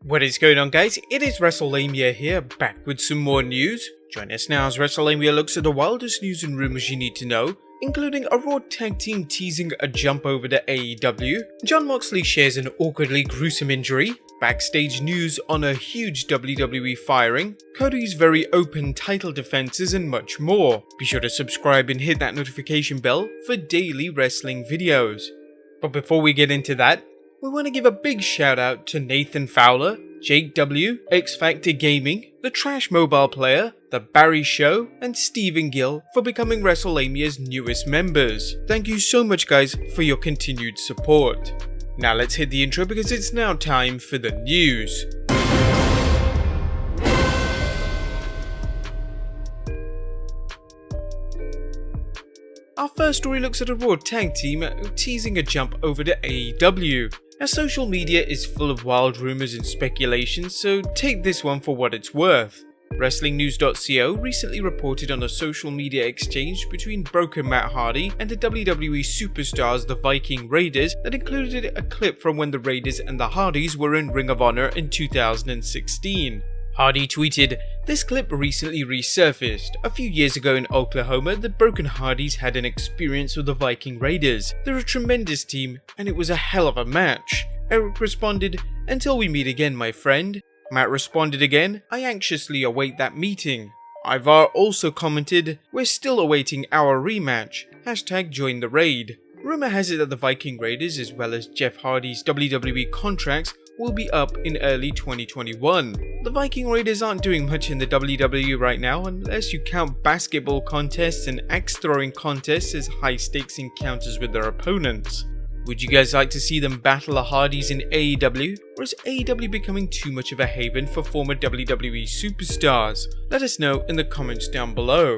What is going on, guys? It is Wrestlelamia here, back with some more news. Join us now as Wrestlelamia looks at the wildest news and rumors you need to know, including a Raw tag team teasing a jump over to AEW, Jon Moxley shares an awkwardly gruesome injury, backstage news on a huge WWE firing, Cody's very open title defenses, and much more. Be sure to subscribe and hit that notification bell for daily wrestling videos. But before we get into that, we want to give a big shout out to Nathan Fowler, Jake W, X Factor Gaming, The Trash Mobile Player, The Barry Show, and Stephen Gill for becoming Wrestlemania's newest members. Thank you so much, guys, for your continued support. Now let's hit the intro because it's now time for the news. Our first story looks at a Raw tag team teasing a jump over to AEW. Now, social media is full of wild rumors and speculation, so take this one for what it's worth. WrestlingNews.co recently reported on a social media exchange between broken Matt Hardy and the WWE superstars the Viking Raiders that included a clip from when the Raiders and the Hardys were in Ring of Honor in 2016. Hardy tweeted, "This clip recently resurfaced. A few years ago in Oklahoma, the Broken Hardys had an experience with the Viking Raiders. They're a tremendous team, and it was a hell of a match." Eric responded, "Until we meet again, my friend." Matt responded again, "I anxiously await that meeting." Ivar also commented, "We're still awaiting our rematch. #join the raid." Rumor has it that the Viking Raiders, as well as Jeff Hardy's WWE contracts, will be up in early 2021. The Viking Raiders aren't doing much in the WWE right now unless you count basketball contests and axe throwing contests as high stakes encounters with their opponents. Would you guys like to see them battle the Hardys in AEW, or is AEW becoming too much of a haven for former WWE superstars? Let us know in the comments down below.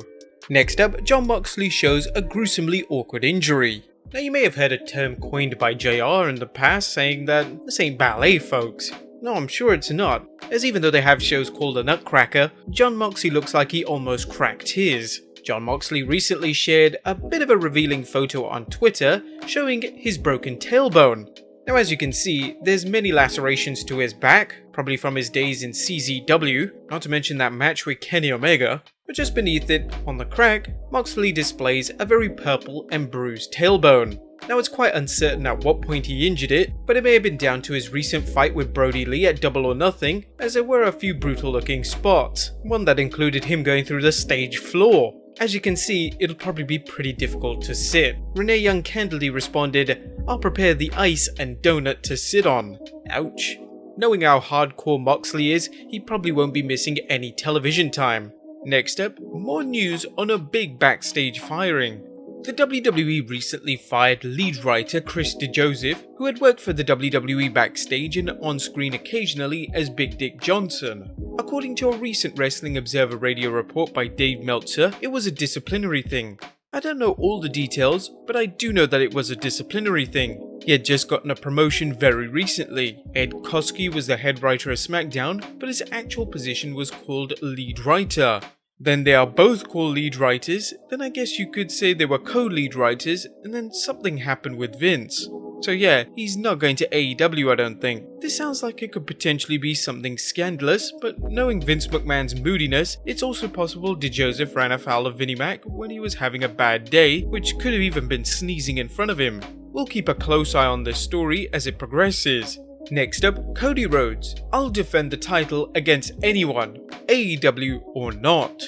Next up, Jon Moxley shows a gruesomely awkward injury. Now, you may have heard a term coined by JR in the past saying that this ain't ballet, folks. No, I'm sure it's not, as even though they have shows called a Nutcracker, Jon Moxley looks like he almost cracked his. Jon Moxley recently shared a bit of a revealing photo on Twitter showing his broken tailbone. Now, as you can see, there's many lacerations to his back, probably from his days in CZW, not to mention that match with Kenny Omega. But just beneath it, on the crack, Moxley displays a very purple and bruised tailbone. Now, it's quite uncertain at what point he injured it, but it may have been down to his recent fight with Brody Lee at Double or Nothing, as there were a few brutal looking spots, one that included him going through the stage floor. As you can see, it'll probably be pretty difficult to sit. Renee Young candidly responded, "I'll prepare the ice and donut to sit on." Ouch. Knowing how hardcore Moxley is, he probably won't be missing any television time. Next up, more news on a big backstage firing. The WWE recently fired lead writer Chris DeJoseph, who had worked for the WWE backstage and on-screen occasionally as Big Dick Johnson. According to a recent Wrestling Observer Radio report by Dave Meltzer, it was a disciplinary thing. I don't know all the details, but I do know that it was a disciplinary thing. He had just gotten a promotion very recently. Ed Koskey was the head writer of SmackDown, but his actual position was called lead writer. Then they are both called lead writers, then I guess you could say they were co-lead writers, and then something happened with Vince. So yeah, he's not going to AEW, I don't think. This sounds like it could potentially be something scandalous, but knowing Vince McMahon's moodiness, it's also possible DeJoseph ran afoul of Vinnie Mac when he was having a bad day, which could have even been sneezing in front of him. We'll keep a close eye on this story as it progresses. Next up, Cody Rhodes. "I'll defend the title against anyone, AEW or not."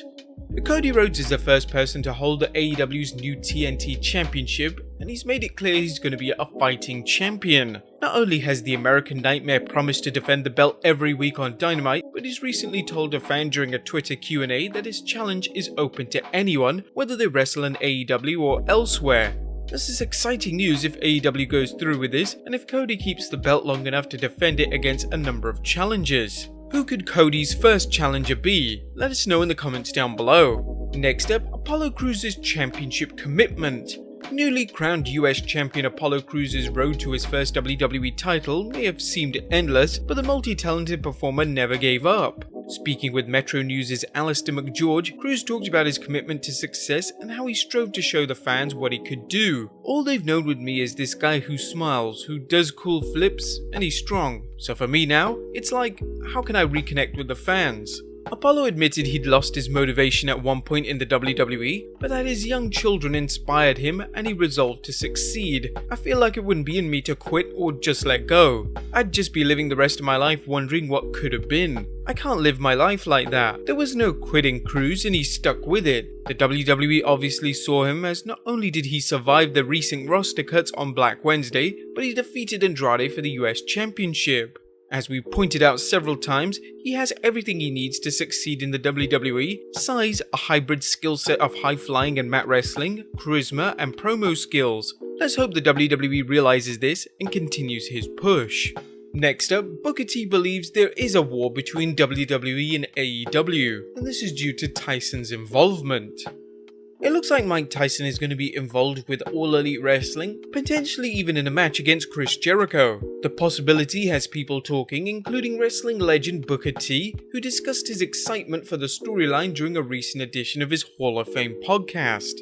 Cody Rhodes is the first person to hold the AEW's new TNT Championship, and he's made it clear he's going to be a fighting champion. Not only has the American Nightmare promised to defend the belt every week on Dynamite, but he's recently told a fan during a Twitter Q&A that his challenge is open to anyone, whether they wrestle in AEW or elsewhere. This is exciting news if AEW goes through with this, and if Cody keeps the belt long enough to defend it against a number of challengers. Who could Cody's first challenger be? Let us know in the comments down below. Next up, Apollo Crews' championship commitment. Newly crowned US champion Apollo Crews' road to his first WWE title may have seemed endless, but the multi-talented performer never gave up. Speaking with Metro News' Alistair McGeorge, Cruz talked about his commitment to success and how he strove to show the fans what he could do. All they've known with me is this guy who smiles, who does cool flips, and he's strong. So for me now, it's like, how can I reconnect with the fans? Apollo admitted he'd lost his motivation at one point in the WWE, but that his young children inspired him and he resolved to succeed. I feel like it wouldn't be in me to quit or just let go. I'd just be living the rest of my life wondering what could have been. I can't live my life like that. There was no quitting Cruz and he stuck with it. The WWE obviously saw him, as not only did he survive the recent roster cuts on Black Wednesday, but he defeated Andrade for the US Championship. As we pointed out several times, he has everything he needs to succeed in the WWE: size, a hybrid skill set of high flying and mat wrestling, charisma and promo skills. Let's hope the WWE realizes this and continues his push. Next up, Booker T believes there is a war between WWE and AEW, and this is due to Tyson's involvement. It looks like Mike Tyson is going to be involved with All Elite Wrestling, potentially even in a match against Chris Jericho. The possibility has people talking, including wrestling legend Booker T, who discussed his excitement for the storyline during a recent edition of his Hall of Fame podcast.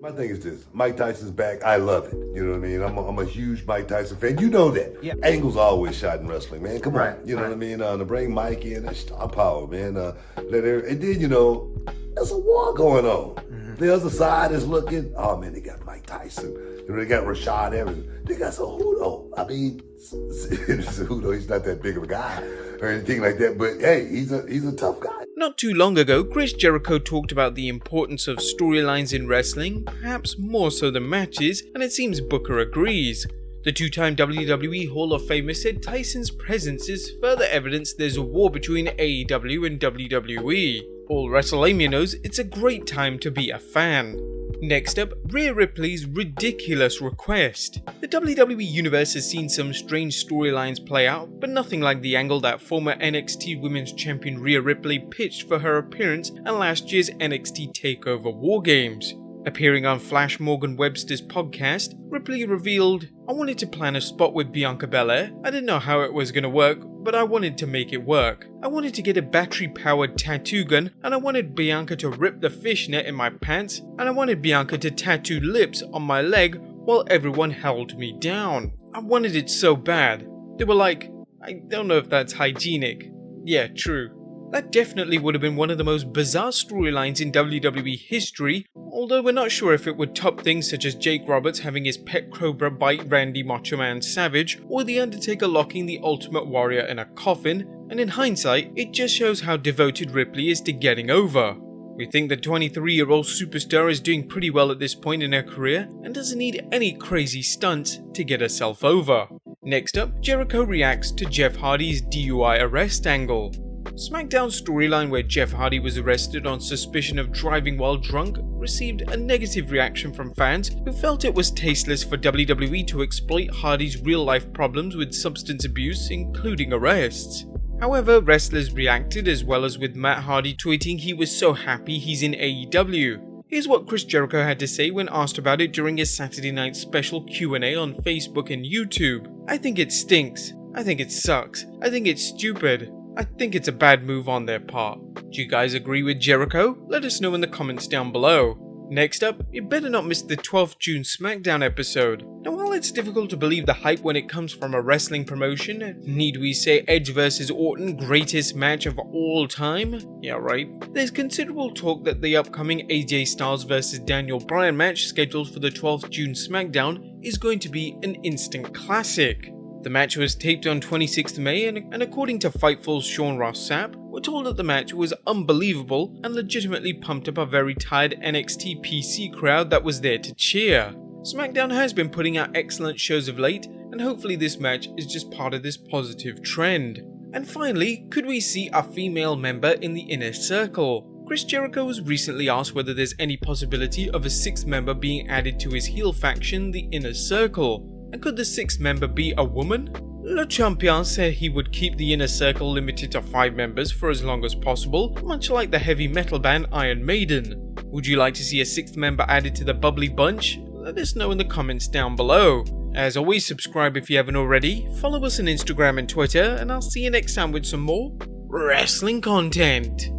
My thing is this: Mike Tyson's back. I love it. You know what I mean? I'm a huge Mike Tyson fan. You know that. Yeah. Angles always shot in wrestling, man. Come on. You know what I mean? To bring Mike in, that's star power, man. And then, you know, there's a war going on. The other side is looking, oh man, they got Mike Tyson. You know, they got Rashad Evans. They got Cejudo. I mean, Cejudo, he's not that big of a guy or anything like that, but hey, he's a tough guy. Not too long ago, Chris Jericho talked about the importance of storylines in wrestling, perhaps more so than matches, and it seems Booker agrees. The two-time WWE Hall of Famer said Tyson's presence is further evidence there's a war between AEW and WWE. All Wrestlelamia knows it's a great time to be a fan. Next up, Rhea Ripley's ridiculous request. The WWE Universe has seen some strange storylines play out, but nothing like the angle that former NXT Women's Champion Rhea Ripley pitched for her appearance at last year's NXT TakeOver War Games. Appearing on Flash Morgan Webster's podcast, Ripley revealed, "I wanted to plan a spot with Bianca Belair. I didn't know how it was going to work, but I wanted to make it work. I wanted to get a battery-powered tattoo gun, and I wanted Bianca to rip the fishnet in my pants, and I wanted Bianca to tattoo lips on my leg while everyone held me down. I wanted it so bad." They were like, "I don't know if that's hygienic." Yeah, true. That definitely would have been one of the most bizarre storylines in WWE history, although we're not sure if it would top things such as Jake Roberts having his pet cobra bite Randy Macho Man Savage, or The Undertaker locking the Ultimate Warrior in a coffin, and in hindsight, it just shows how devoted Ripley is to getting over. We think the 23-year-old superstar is doing pretty well at this point in her career, and doesn't need any crazy stunts to get herself over. Next up, Jericho reacts to Jeff Hardy's DUI arrest angle. SmackDown's storyline where Jeff Hardy was arrested on suspicion of driving while drunk received a negative reaction from fans who felt it was tasteless for WWE to exploit Hardy's real-life problems with substance abuse, including arrests. However, wrestlers reacted, as well as with Matt Hardy tweeting he was so happy he's in AEW. Here's what Chris Jericho had to say when asked about it during his Saturday night special Q&A on Facebook and YouTube. "I think it stinks. I think it sucks. I think it's stupid. I think it's a bad move on their part." Do you guys agree with Jericho? Let us know in the comments down below. Next up, you better not miss the 12th June SmackDown episode. Now, while it's difficult to believe the hype when it comes from a wrestling promotion, need we say Edge vs Orton greatest match of all time? Yeah, right. There's considerable talk that the upcoming AJ Styles vs Daniel Bryan match scheduled for the 12th June SmackDown is going to be an instant classic. The match was taped on 26th May and according to Fightful's Sean Ross Sapp, we're told that the match was unbelievable and legitimately pumped up a very tired NXT PC crowd that was there to cheer. SmackDown has been putting out excellent shows of late, and hopefully this match is just part of this positive trend. And finally, could we see a female member in the Inner Circle? Chris Jericho was recently asked whether there's any possibility of a sixth member being added to his heel faction, the Inner Circle. And could the sixth member be a woman? Le Champion said he would keep the Inner Circle limited to 5 members for as long as possible, much like the heavy metal band Iron Maiden. Would you like to see a 6th member added to the bubbly bunch? Let us know in the comments down below. As always, subscribe if you haven't already, follow us on Instagram and Twitter, and I'll see you next time with some more wrestling content.